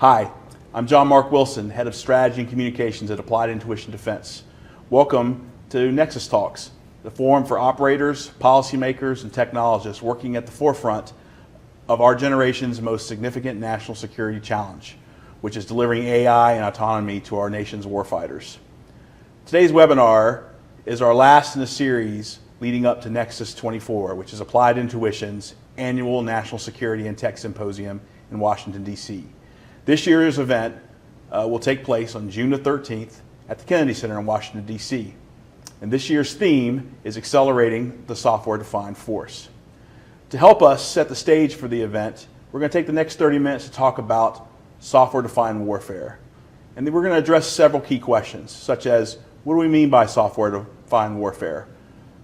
Hi, I'm John Mark Wilson, Head of Strategy and Communications at Applied Intuition Defense. Welcome to Nexus Talks, the forum for operators, policymakers, and technologists working at the forefront of our generation's most significant national security challenge, which is delivering AI and autonomy to our nation's warfighters. Today's webinar is our last in a series leading up to Nexus 24, which is Applied Intuition's annual National Security and Tech Symposium in Washington, D.C. This year's event will take place on June the 13th at the Kennedy Center in Washington, D.C. And this year's theme is Accelerating the Software-Defined Force. To help us set the stage for the event, we're going to take the next 30 minutes to talk about software-defined warfare. And then we're going to address several key questions, such as, what do we mean by software-defined warfare?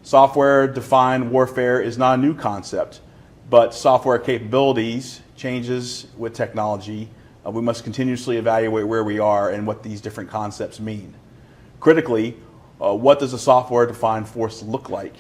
Software-defined warfare is not a new concept, but software capabilities changes with technology. We must continuously evaluate where we are and what these different concepts mean. Critically, what does a software-defined force look like?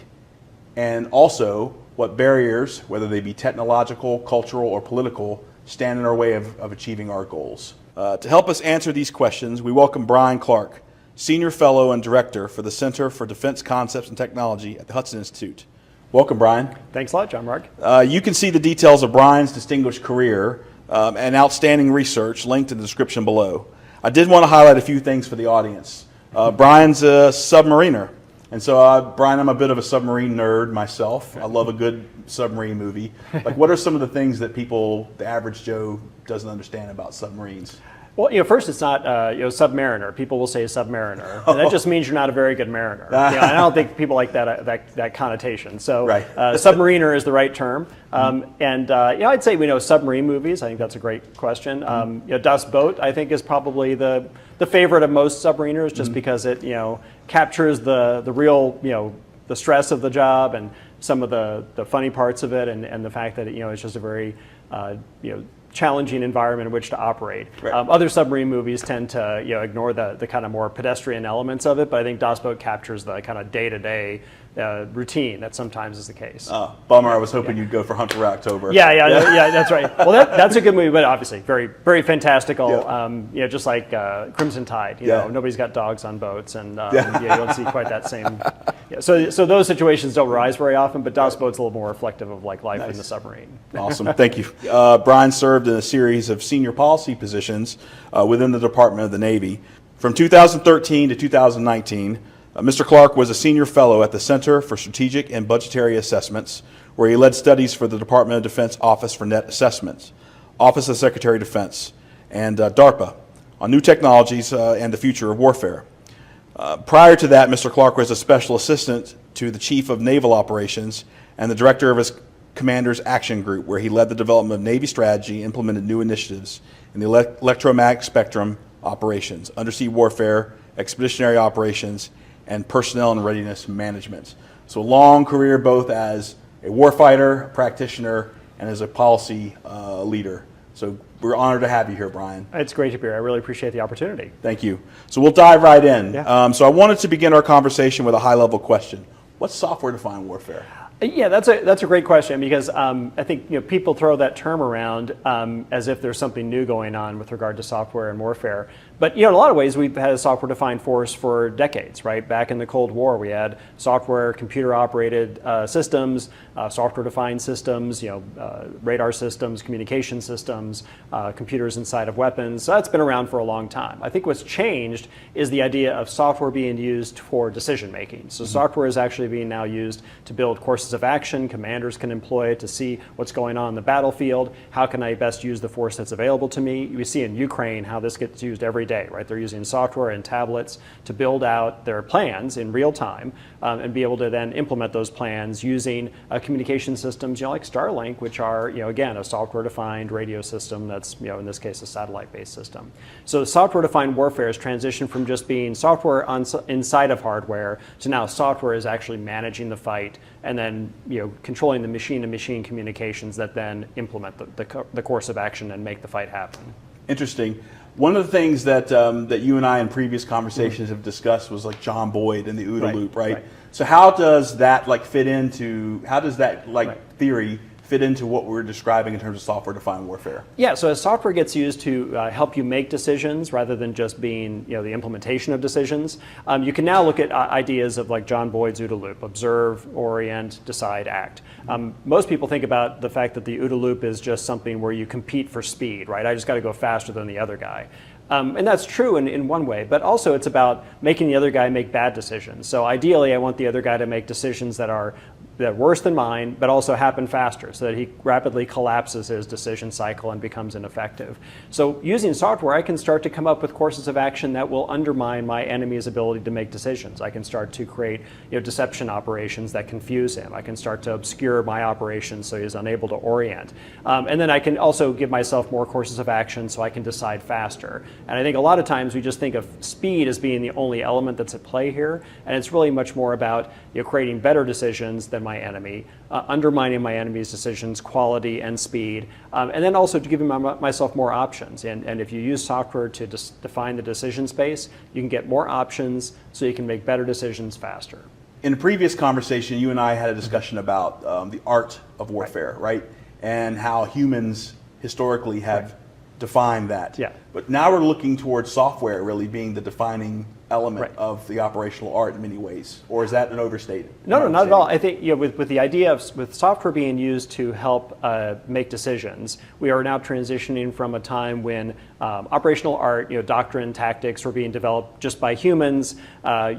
And also, what barriers, whether they be technological, cultural, or political, stand in our way of achieving our goals? To help us answer these questions, we welcome Bryan Clark, Senior Fellow and Director for the Center for Defense Concepts and Technology at the Hudson Institute. Welcome, Bryan. Thanks a lot, John Mark. You can see the details of Bryan's distinguished career and outstanding research linked in the description below. I did want to highlight a few things for the audience. Bryan's a submariner. And so, Bryan, I'm a bit of a submarine nerd myself. I love a good submarine movie. Like, what are some of the things that people, the average Joe, doesn't understand about submarines? Well, first it's not, submariner. People will say submariner. And that just means you're not a very good mariner. And I don't think people like that connotation. So, right. Submariner is the right term. I'd say we know submarine movies. I think that's a great question. Das Boot, I think, is probably the favorite of most submariners, just because it, captures the real, the stress of the job and some of the funny parts of it, and the fact that it's just a very, challenging environment in which to operate. Right. Other submarine movies tend to ignore the kind of more pedestrian elements of it, but I think Das Boot captures the kind of day-to-day routine that sometimes is the case. Bummer, I was hoping you'd go for Hunt for October. Yeah, that's right. Well, that's a good movie, but obviously very, very fantastical. Yeah. Just like Crimson Tide. Nobody's got dogs on boats, and you don't see quite that same. So those situations don't rise very often, but Das Boot's a little more reflective of life in the submarine. Awesome, thank you. Bryan served in a series of senior policy positions within the Department of the Navy. From 2013 to 2019, Mr. Clark was a senior fellow at the Center for Strategic and Budgetary Assessments, where he led studies for the Department of Defense Office for Net Assessments, Office of Secretary of Defense, and DARPA on new technologies and the future of warfare. Prior to that, Mr. Clark was a special assistant to the Chief of Naval Operations and the director of his Commander's Action Group, where he led the development of Navy strategy, implemented new initiatives in the electromagnetic spectrum operations, undersea warfare, expeditionary operations, and personnel and readiness management. So a long career both as a warfighter, a practitioner, and as a policy leader. So we're honored to have you here, Bryan. It's great to be here. I really appreciate the opportunity. Thank you. So we'll dive right in. Yeah. So I wanted to begin our conversation with a high-level question. What's software-defined warfare? Yeah, that's a great question, because I think people throw that term around as if there's something new going on with regard to software and warfare. But in a lot of ways, we've had a software-defined force for decades, right? Back in the Cold War, we had software, computer-operated systems, software-defined systems, radar systems, communication systems, computers inside of weapons. So that's been around for a long time. I think what's changed is the idea of software being used for decision-making. So software is actually being now used to build courses of action. Commanders can employ it to see what's going on in the battlefield. How can I best use the force that's available to me? We see in Ukraine how this gets used every day, right? They're using software and tablets to build out their plans in real time and be able to then implement those plans using communication systems, like Starlink, which are, again, a software-defined radio system that's, in this case, a satellite-based system. So software-defined warfare has transitioned from just being software inside of hardware to now software is actually managing the fight and then controlling the machine-to-machine communications that then implement the course of action and make the fight happen. Interesting. One of the things that you and I in previous conversations have discussed was like John Boyd and the OODA loop, right? So how does that fit into, how does that theory fit into what we're describing in terms of software-defined warfare? Yeah, so as software gets used to help you make decisions rather than just being the implementation of decisions, you can now look at ideas of like John Boyd's OODA loop: observe, orient, decide, act. Most people think about the fact that the OODA loop is just something where you compete for speed, right? I just got to go faster than the other guy. And that's true in one way, but also it's about making the other guy make bad decisions. So ideally, I want the other guy to make decisions that are worse than mine, but also happen faster, so that he rapidly collapses his decision cycle and becomes ineffective. So using software, I can start to come up with courses of action that will undermine my enemy's ability to make decisions. I can start to create deception operations that confuse him. I can start to obscure my operations so he's unable to orient. And then I can also give myself more courses of action so I can decide faster. And I think a lot of times we just think of speed as being the only element that's at play here, and it's really much more about creating better decisions than my enemy, undermining my enemy's decisions, quality and speed, and then also to giving myself more options. And if you use software to define the decision space, you can get more options so you can make better decisions faster. In a previous conversation, you and I had a discussion about the art of warfare, right? And how humans historically have defined that. Yeah. But now we're looking towards software really being the defining element of the operational art in many ways, or is that an overstatement? No, not at all. I think with the idea of with software being used to help make decisions, we are now transitioning from a time when operational art, doctrine, tactics were being developed just by humans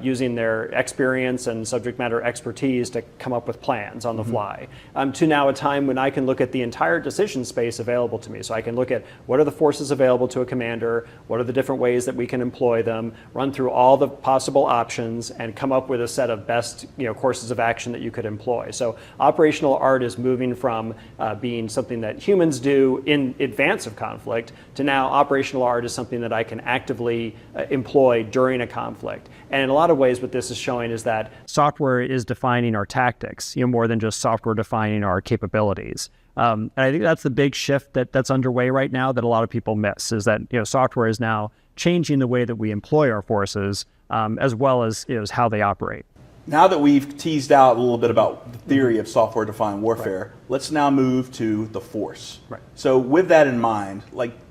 using their experience and subject matter expertise to come up with plans on the fly, to now a time when I can look at the entire decision space available to me. So I can look at what are the forces available to a commander, what are the different ways that we can employ them, run through all the possible options, and come up with a set of best courses of action that you could employ. So operational art is moving from being something that humans do in advance of conflict to now operational art is something that I can actively employ during a conflict. And in a lot of ways what this is showing is that software is defining our tactics, more than just software defining our capabilities. And I think that's the big shift that's underway right now that a lot of people miss, is that software is now changing the way that we employ our forces, as well as how they operate. Now that we've teased out a little bit about the theory of software-defined warfare, let's now move to the force. Right. So with that in mind,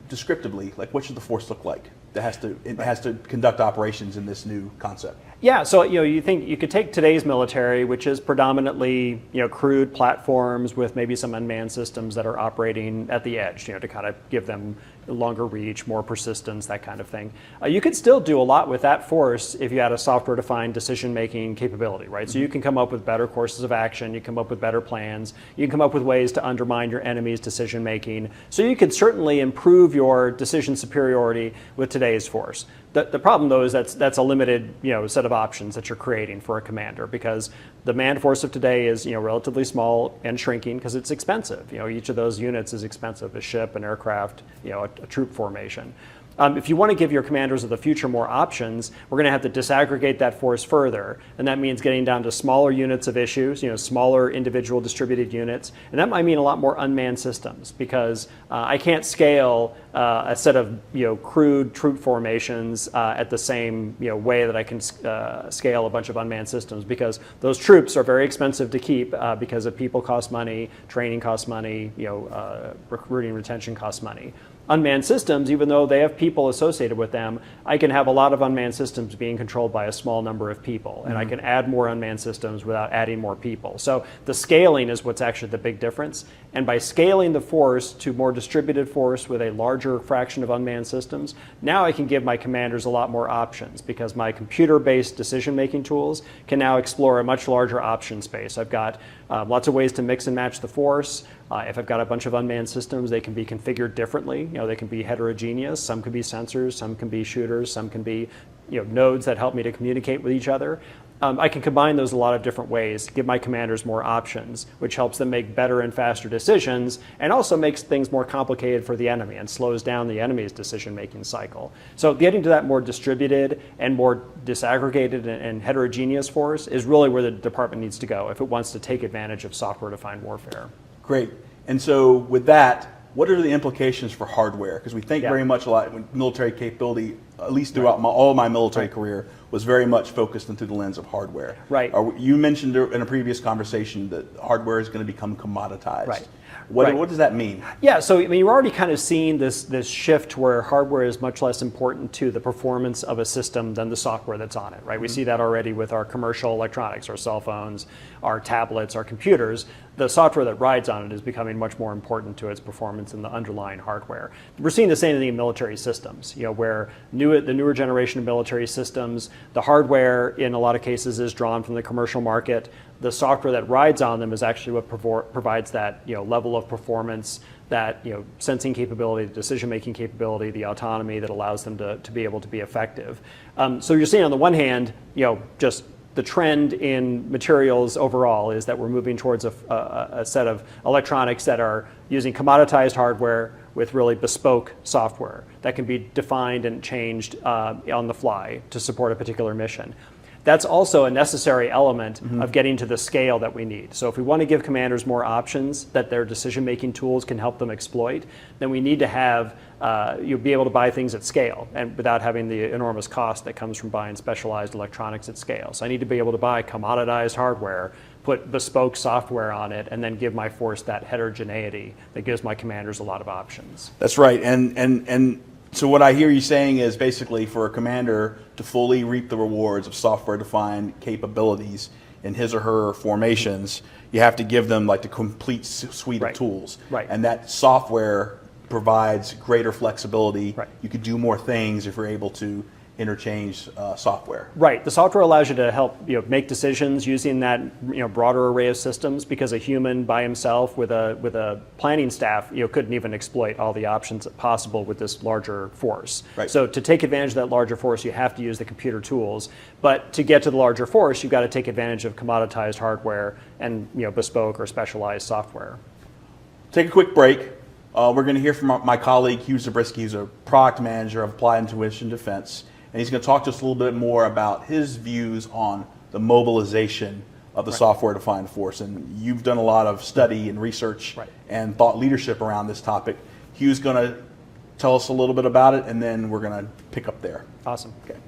descriptively, what should the force look like that has to conduct operations in this new concept? Yeah, so you think you could take today's military, which is predominantly crewed platforms with maybe some unmanned systems that are operating at the edge, to kind of give them longer reach, more persistence, that kind of thing. You could still do a lot with that force if you had a software-defined decision-making capability, right? So you can come up with better courses of action, you come up with better plans, you can come up with ways to undermine your enemy's decision-making. So you could certainly improve your decision superiority with today's force. The problem, though, is that's a limited set of options that you're creating for a commander, because the manned force of today is relatively small and shrinking because it's expensive. Each of those units is expensive: a ship, an aircraft, a troop formation. If you want to give your commanders of the future more options, we're going to have to disaggregate that force further, and that means getting down to smaller units of issues, smaller individual distributed units, and that might mean a lot more unmanned systems, because I can't scale a set of crewed troop formations at the same way that I can scale a bunch of unmanned systems, because those troops are very expensive to keep because of people cost money, training costs money, recruiting retention costs money. Unmanned systems, even though they have people associated with them, I can have a lot of unmanned systems being controlled by a small number of people, and I can add more unmanned systems without adding more people. So the scaling is what's actually the big difference, and by scaling the force to more distributed force with a larger fraction of unmanned systems, now I can give my commanders a lot more options, because my computer-based decision-making tools can now explore a much larger option space. I've got lots of ways to mix and match the force. If I've got a bunch of unmanned systems, they can be configured differently. They can be heterogeneous. Some can be sensors, some can be shooters, some can be nodes that help me to communicate with each other. I can combine those a lot of different ways, give my commanders more options, which helps them make better and faster decisions, and also makes things more complicated for the enemy and slows down the enemy's decision-making cycle. So getting to that more distributed and more disaggregated and heterogeneous force is really where the department needs to go if it wants to take advantage of software-defined warfare. Great. And so with that, what are the implications for hardware? Because we think very much a lot when military capability at least throughout all of my military career, was very much focused into the lens of hardware. Right. You mentioned in a previous conversation that hardware is going to become commoditized. Right. What does that mean? Yeah, so I mean, you're already kind of seeing this shift where hardware is much less important to the performance of a system than the software that's on it, right? We see that already with our commercial electronics, our cell phones, our tablets, our computers. The software that rides on it is becoming much more important to its performance than the underlying hardware. We're seeing the same thing in military systems, where the newer generation of military systems, the hardware in a lot of cases is drawn from the commercial market. The software that rides on them is actually what provides that level of performance, that sensing capability, decision-making capability, the autonomy that allows them to be able to be effective. So you're seeing on the one hand, just the trend in materials overall is that we're moving towards a set of electronics that are using commoditized hardware with really bespoke software that can be defined and changed on the fly to support a particular mission. That's also a necessary element of getting to the scale that we need. So if we want to give commanders more options that their decision-making tools can help them exploit, then we need to have you'll be able to buy things at scale and without having the enormous cost that comes from buying specialized electronics at scale. So I need to be able to buy commoditized hardware, put bespoke software on it, and then give my force that heterogeneity that gives my commanders a lot of options. That's right. And so what I hear you saying is basically for a commander to fully reap the rewards of software-defined capabilities in his or her formations, you have to give them like the complete suite of tools. Right. And that software provides greater flexibility. Right. You could do more things if you're able to interchange software. Right. The software allows you to help make decisions using that broader array of systems, because a human by himself with a planning staff couldn't even exploit all the options possible with this larger force. Right. So to take advantage of that larger force, you have to use the computer tools. But to get to the larger force, you've got to take advantage of commoditized hardware and bespoke or specialized software. Take a quick break. We're going to hear from my colleague Hugh Zabriskie, who's a product manager of Applied Intuition Defense. And he's going to talk to us a little bit more about his views on the mobilization of the software-defined force. And you've done a lot of study and research and thought leadership around this topic. Hugh's going to tell us a little bit about it, and then we're going to pick up there. Awesome. Okay.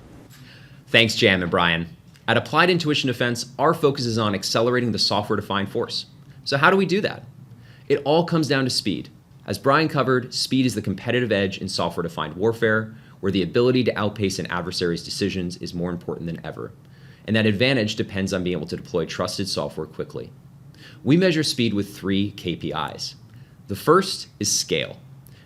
Thanks, Jam and Bryan. At Applied Intuition Defense, our focus is on accelerating the software-defined force. So how do we do that? It all comes down to speed. As Bryan covered, speed is the competitive edge in software-defined warfare, where the ability to outpace an adversary's decisions is more important than ever. And that advantage depends on being able to deploy trusted software quickly. We measure speed with 3 KPIs. The first is scale.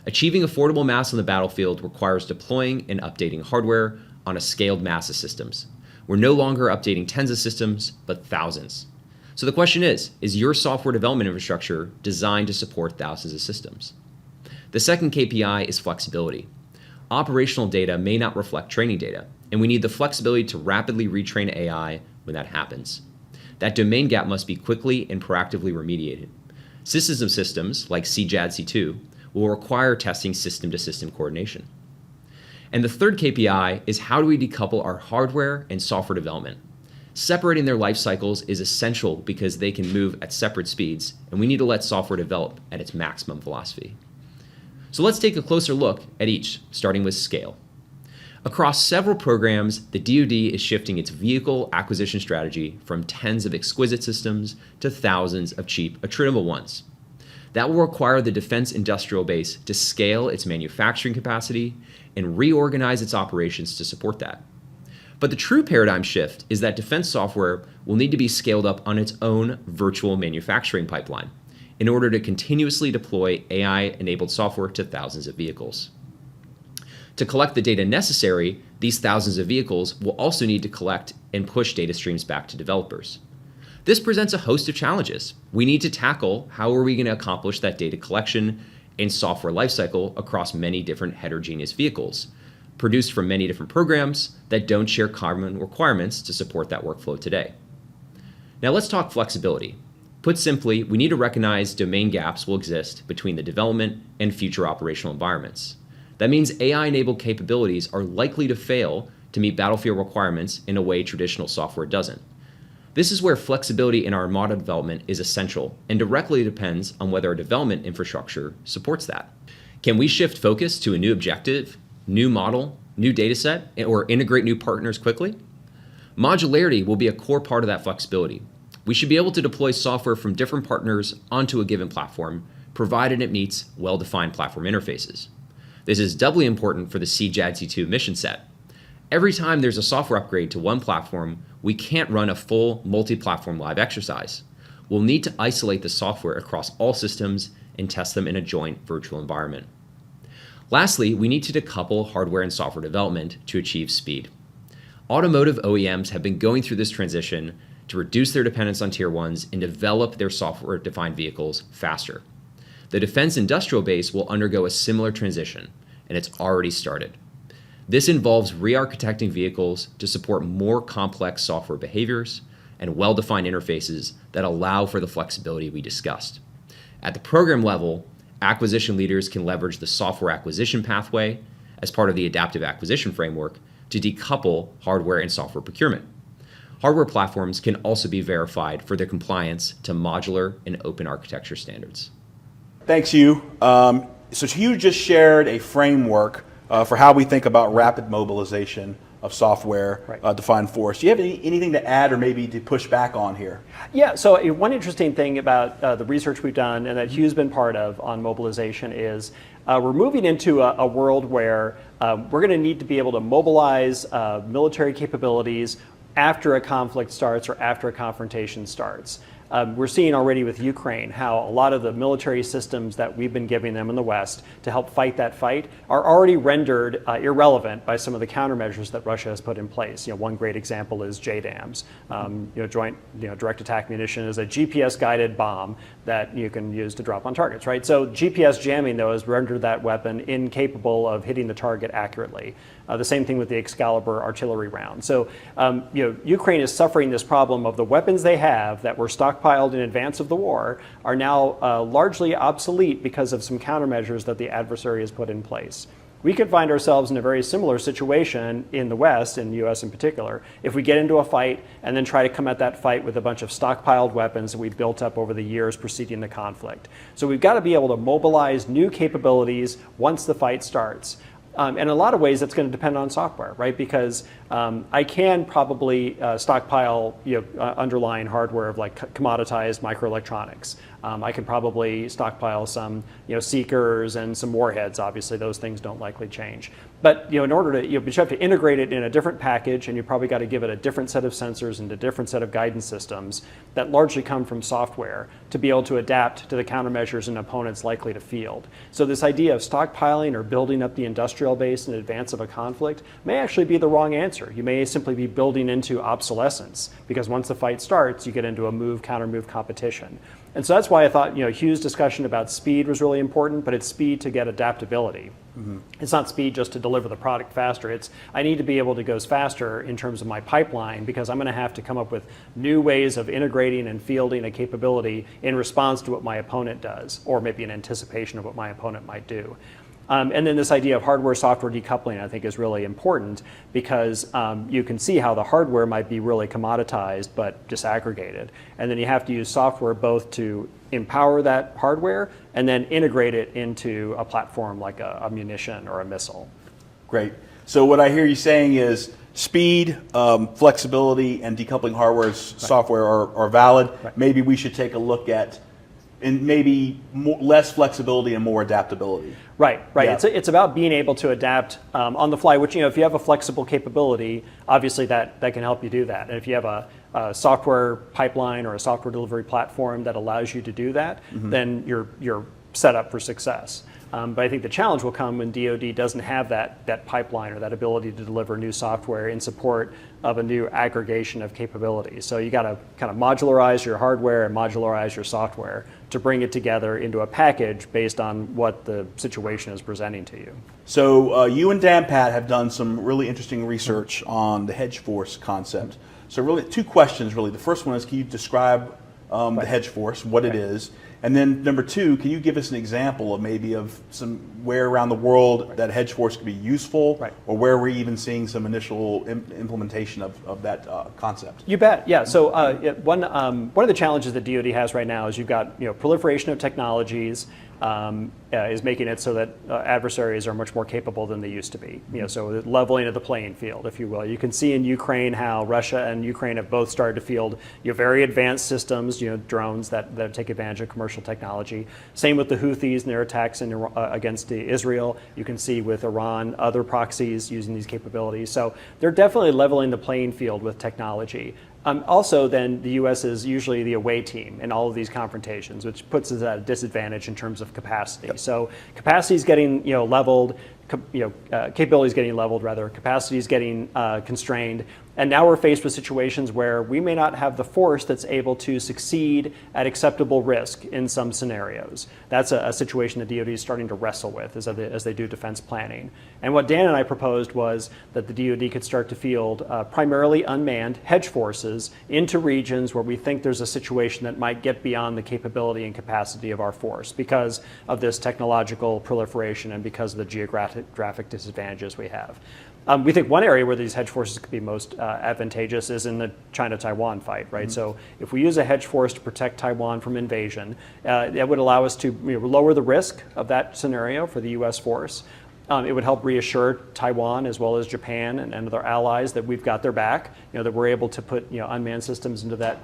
Achieving affordable mass on the battlefield requires deploying and updating hardware on a scaled mass of systems. We're no longer updating tens of systems, but thousands. So the question is your software development infrastructure designed to support thousands of systems? The second KPI is flexibility. Operational data may not reflect training data, and we need the flexibility to rapidly retrain AI when that happens. That domain gap must be quickly and proactively remediated. Systems of systems, like CJAD-C2, will require testing system-to-system coordination. And the third KPI is how do we decouple our hardware and software development? Separating their life cycles is essential because they can move at separate speeds, and we need to let software develop at its maximum velocity. So let's take a closer look at each, starting with scale. Across several programs, the DoD is shifting its vehicle acquisition strategy from tens of exquisite systems to thousands of cheap, attritable ones. That will require the defense industrial base to scale its manufacturing capacity and reorganize its operations to support that. But the true paradigm shift is that defense software will need to be scaled up on its own virtual manufacturing pipeline in order to continuously deploy AI-enabled software to thousands of vehicles. To collect the data necessary, these thousands of vehicles will also need to collect and push data streams back to developers. This presents a host of challenges. We need to tackle how are we going to accomplish that data collection and software lifecycle across many different heterogeneous vehicles, produced from many different programs that don't share common requirements to support that workflow today. Now let's talk flexibility. Put simply, we need to recognize domain gaps will exist between the development and future operational environments. That means AI-enabled capabilities are likely to fail to meet battlefield requirements in a way traditional software doesn't. This is where flexibility in our model development is essential and directly depends on whether our development infrastructure supports that. Can we shift focus to a new objective, new model, new data set, or integrate new partners quickly? Modularity will be a core part of that flexibility. We should be able to deploy software from different partners onto a given platform, provided it meets well-defined platform interfaces. This is doubly important for the CJADC2 mission set. Every time there's a software upgrade to one platform, we can't run a full multi-platform live exercise. We'll need to isolate the software across all systems and test them in a joint virtual environment. Lastly, we need to decouple hardware and software development to achieve speed. Automotive OEMs have been going through this transition to reduce their dependence on tier ones and develop their software-defined vehicles faster. The defense industrial base will undergo a similar transition, and it's already started. This involves re-architecting vehicles to support more complex software behaviors and well-defined interfaces that allow for the flexibility we discussed. At the program level, acquisition leaders can leverage the software acquisition pathway as part of the adaptive acquisition framework to decouple hardware and software procurement. Hardware platforms can also be verified for their compliance to modular and open architecture standards. Thanks, Hugh. So Hugh just shared a framework for how we think about rapid mobilization of software defined force. Do you have anything to add or maybe to push back on here? Yeah, so one interesting thing about the research we've done and that Hugh's been part of on mobilization is we're moving into a world where we're going to need to be able to mobilize military capabilities after a conflict starts or after a confrontation starts. We're seeing already with Ukraine how a lot of the military systems that we've been giving them in the West to help fight that fight are already rendered irrelevant by some of the countermeasures that Russia has put in place. One great example is JDAMs. Joint direct attack munition is a GPS-guided bomb that you can use to drop on targets, right? So GPS jamming, though, has rendered that weapon incapable of hitting the target accurately. The same thing with the Excalibur artillery round. So, Ukraine is suffering this problem of the weapons they have that were stockpiled in advance of the war are now largely obsolete because of some countermeasures that the adversary has put in place. We could find ourselves in a very similar situation in the West, in the US in particular, if we get into a fight and then try to come at that fight with a bunch of stockpiled weapons that we've built up over the years preceding the conflict. So we've got to be able to mobilize new capabilities once the fight starts. And in a lot of ways, that's going to depend on software, right? Because I can probably stockpile underlying hardware of like commoditized microelectronics. I can probably stockpile some seekers and some warheads. Obviously, those things don't likely change. But in order to, you have to integrate it in a different package, and you probably got to give it a different set of sensors and a different set of guidance systems that largely come from software to be able to adapt to the countermeasures an opponent's likely to field. So this idea of stockpiling or building up the industrial base in advance of a conflict may actually be the wrong answer. You may simply be building into obsolescence because once the fight starts, you get into a move, counter-move competition. And so that's why I thought Hugh's discussion about speed was really important, but it's speed to get adaptability. Mm-hmm. It's not speed just to deliver the product faster. It's I need to be able to go faster in terms of my pipeline because I'm going to have to come up with new ways of integrating and fielding a capability in response to what my opponent does, or maybe in anticipation of what my opponent might do. And then this idea of hardware-software decoupling, I think, is really important because you can see how the hardware might be really commoditized but disaggregated. And then you have to use software both to empower that hardware and then integrate it into a platform like a munition or a missile. Great. So what I hear you saying is speed, flexibility, and decoupling hardware software are valid. Right. Maybe we should take a look at and maybe less flexibility and more adaptability. Right. Yeah. It's about being able to adapt on the fly, which, if you have a flexible capability, obviously that can help you do that. And if you have a software pipeline or a software delivery platform that allows you to do that, mm-hmm. then you're set up for success. But I think the challenge will come when DoD doesn't have that pipeline or that ability to deliver new software in support of a new aggregation of capabilities. So you got to kind of modularize your hardware and modularize your software to bring it together into a package based on what the situation is presenting to you. So you and Dan Pat have done some really interesting research on the hedge force concept. So really two questions really. The first one is, can you describe the hedge force, what it is, And then number two, can you give us an example of maybe of some where around the world that hedge force could be useful, or where we're even seeing some initial implementation of that concept? You bet. Yeah. So one of the challenges that DoD has right now is you've got proliferation of technologies. Is making it so that adversaries are much more capable than they used to be. So the leveling of the playing field, if you will. You can see in Ukraine how Russia and Ukraine have both started to field very advanced systems, drones that take advantage of commercial technology. Same with the Houthis and their attacks against Israel. You can see with Iran, other proxies using these capabilities. So they're definitely leveling the playing field with technology. Also, then the U.S. is usually the away team in all of these confrontations, which puts us at a disadvantage in terms of capacity. Yep. So capacity is getting leveled, capability is getting leveled rather, capacity is getting constrained. And now we're faced with situations where we may not have the force that's able to succeed at acceptable risk in some scenarios. That's a situation that DoD is starting to wrestle with as they do defense planning. And what Dan and I proposed was that the DoD could start to field primarily unmanned hedge forces into regions where we think there's a situation that might get beyond the capability and capacity of our force because of this technological proliferation and because of the geographic disadvantages we have. We think one area where these hedge forces could be most advantageous is in the China-Taiwan fight, right? Mm-hmm. So if we use a hedge force to protect Taiwan from invasion, that would allow us to lower the risk of that scenario for the U.S. force. It would help reassure Taiwan as well as Japan and other allies that we've got their back, that we're able to put unmanned systems into that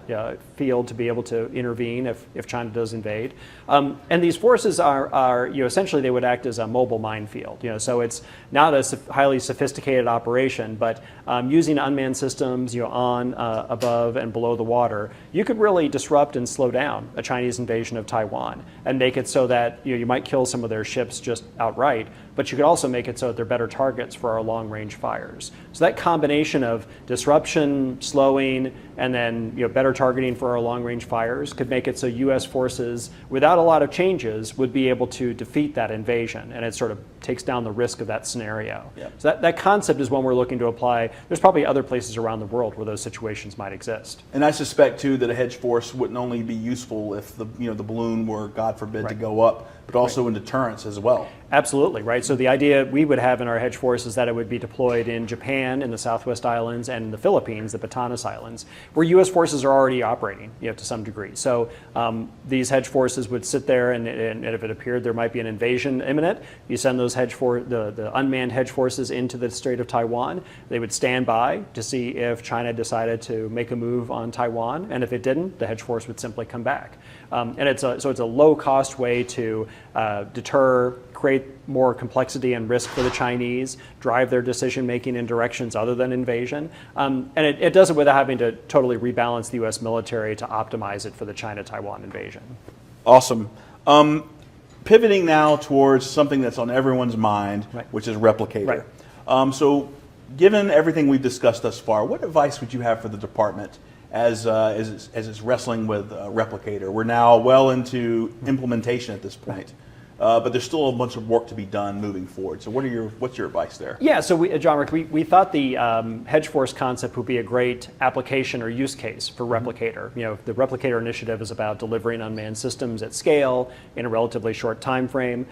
field to be able to intervene if China does invade. And these forces are essentially they would act as a mobile minefield. So it's not a highly sophisticated operation, but using unmanned systems on, above, and below the water, you could really disrupt and slow down a Chinese invasion of Taiwan and make it so that you might kill some of their ships just outright, but you could also make it so that they're better targets for our long-range fires. So that combination of disruption, slowing, and then better targeting for our long-range fires could make it so U.S. forces, without a lot of changes, would be able to defeat that invasion, and it sort of takes down the risk of that scenario. Yep. So that concept is one we're looking to apply. There's probably other places around the world where those situations might exist. And I suspect too that a hedge force wouldn't only be useful if the the balloon were, God forbid, to go up, but also in deterrence as well. Absolutely, right. So the idea we would have in our hedge force is that it would be deployed in Japan, in the Southwest Islands, and the Philippines, the Batanes Islands, where U.S. forces are already operating, to some degree. So these hedge forces would sit there, and if it appeared there might be an invasion imminent, you send those the unmanned hedge forces into the Strait of Taiwan. They would stand by to see if China decided to make a move on Taiwan, and if it didn't, the hedge force would simply come back. And it's a low-cost way to deter, create more complexity and risk for the Chinese, drive their decision-making in directions other than invasion. And it does it without having to totally rebalance the U.S. military to optimize it for the China-Taiwan invasion. Awesome. Pivoting now towards something that's on everyone's mind, which is Replicator. Right. So given everything we've discussed thus far, what advice would you have for the department as it's wrestling with Replicator? We're now well into implementation at this point. But there's still a bunch of work to be done moving forward. So what's your advice there? Yeah, so John Rick, we thought the hedge force concept would be a great application or use case for Replicator. The Replicator initiative is about delivering unmanned systems at scale in a relatively short time frame.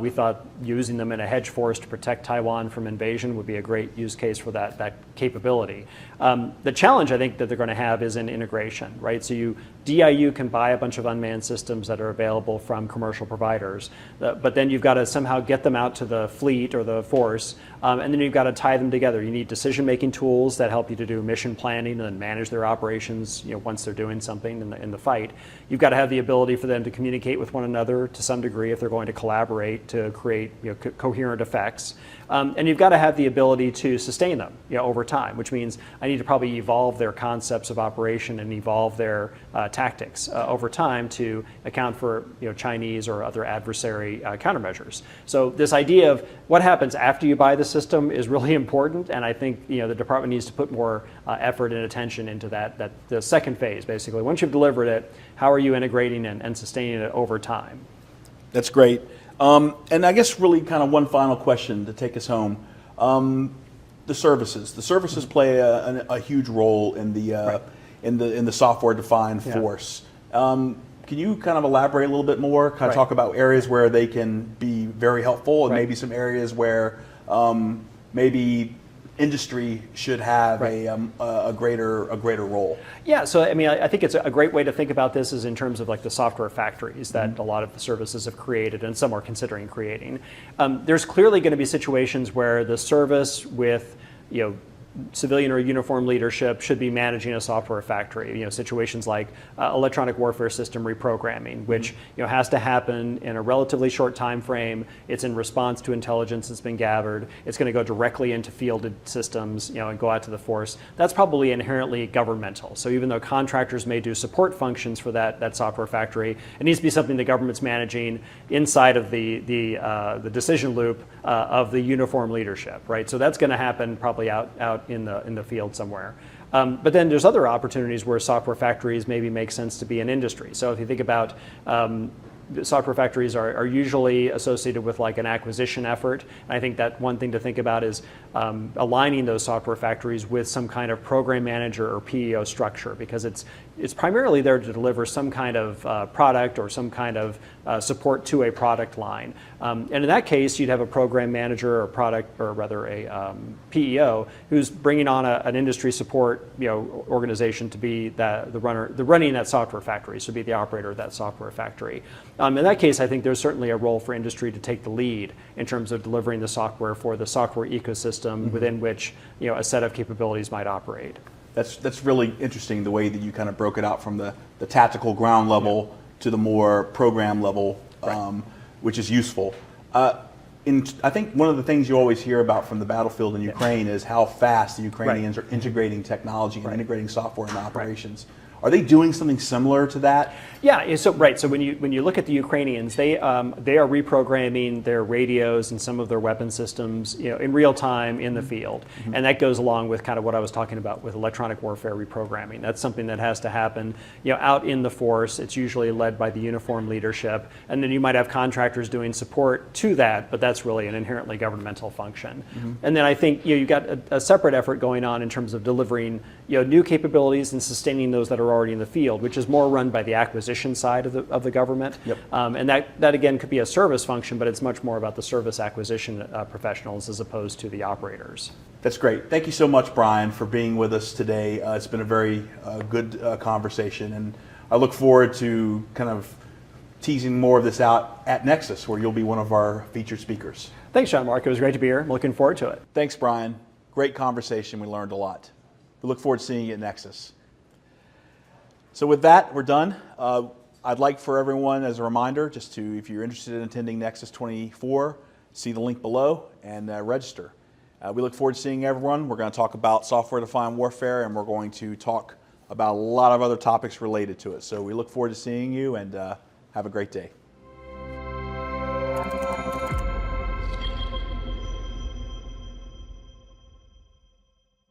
We thought using them in a hedge force to protect Taiwan from invasion would be a great use case for that capability. The challenge I think that they're going to have is in integration, right? So DIU can buy a bunch of unmanned systems that are available from commercial providers, but then you've got to somehow get them out to the fleet or the force, and then you've got to tie them together. You need decision-making tools that help you to do mission planning and manage their operations once they're doing something in the fight. You've got to have the ability for them to communicate with one another to some degree if they're going to collaborate to create coherent effects. And you've got to have the ability to sustain them over time, which means I need to probably evolve their concepts of operation and evolve their tactics over time to account for Chinese or other adversary countermeasures. So this idea of what happens after you buy the system is really important, and I think the department needs to put more effort and attention into the second phase, basically. Once you've delivered it, how are you integrating and sustaining it over time? That's great. And I guess really kind of one final question to take us home. The services play a huge role in the in the software-defined force. Kind Can you kind of elaborate a little bit more, kind of Right. talk about areas where they can be very helpful and Right. maybe some areas where maybe industry should have Right. a greater role? Yeah, so I mean, I think it's a great way to think about this is in terms of like the software factories that a lot of the services have created and some are considering creating. There's clearly going to be situations where the service with, civilian or uniform leadership should be managing a software factory. Situations like electronic warfare system reprogramming, which has to happen in a relatively short time frame. It's in response to intelligence that's been gathered. It's going to go directly into fielded systems, and go out to the force. That's probably inherently governmental. So even though contractors may do support functions for that software factory, it needs to be something the government's managing inside of the decision loop of the uniform leadership, right? So that's going to happen probably out in the field somewhere. But then there's other opportunities where software factories maybe make sense to be in industry. So if you think about software factories are usually associated with like an acquisition effort. And I think that one thing to think about is aligning those software factories with some kind of program manager or PEO structure, because it's primarily there to deliver some kind of product or some kind of support to a product line. And in that case, you'd have a program manager or product, or rather a PEO, who's bringing on an industry support organization to be the running that software factory, so be the operator of that software factory. In that case, I think there's certainly a role for industry to take the lead in terms of delivering the software for the software ecosystem within which a set of capabilities might operate. That's really interesting, the way that you kind of broke it out from the tactical ground level to the more program level, which is useful. I think one of the things you always hear about from the battlefield in Ukraine is how fast the Ukrainians are integrating technology and integrating software in operations. Are they doing something similar to that? Yeah, so when you look at the Ukrainians, they are reprogramming their radios and some of their weapon systems, in real time in the field, and that goes along with kind of what I was talking about with electronic warfare reprogramming. That's something that has to happen, out in the force. It's usually led by the uniform leadership, and then you might have contractors doing support to that, but that's really an inherently governmental function. And then I think you've got a separate effort going on in terms of delivering new capabilities and sustaining those that are already in the field, which is more run by the acquisition side of the government. And that again could be a service function, but it's much more about the service acquisition professionals as opposed to the operators. That's great. Thank you so much, Bryan, for being with us today. It's been a very good conversation, and I look forward to kind of teasing more of this out at Nexus, where you'll be one of our featured speakers. Thanks, John Mark. It was great to be here. I'm looking forward to it. Thanks, Bryan. Great conversation. We learned a lot. We look forward to seeing you at Nexus. So with that, we're done. I'd like for everyone, as a reminder, just to, if you're interested in attending Nexus 24, see the link below and register. We look forward to seeing everyone. We're going to talk about software-defined warfare, and we're going to talk about a lot of other topics related to it. So we look forward to seeing you, and have a great day.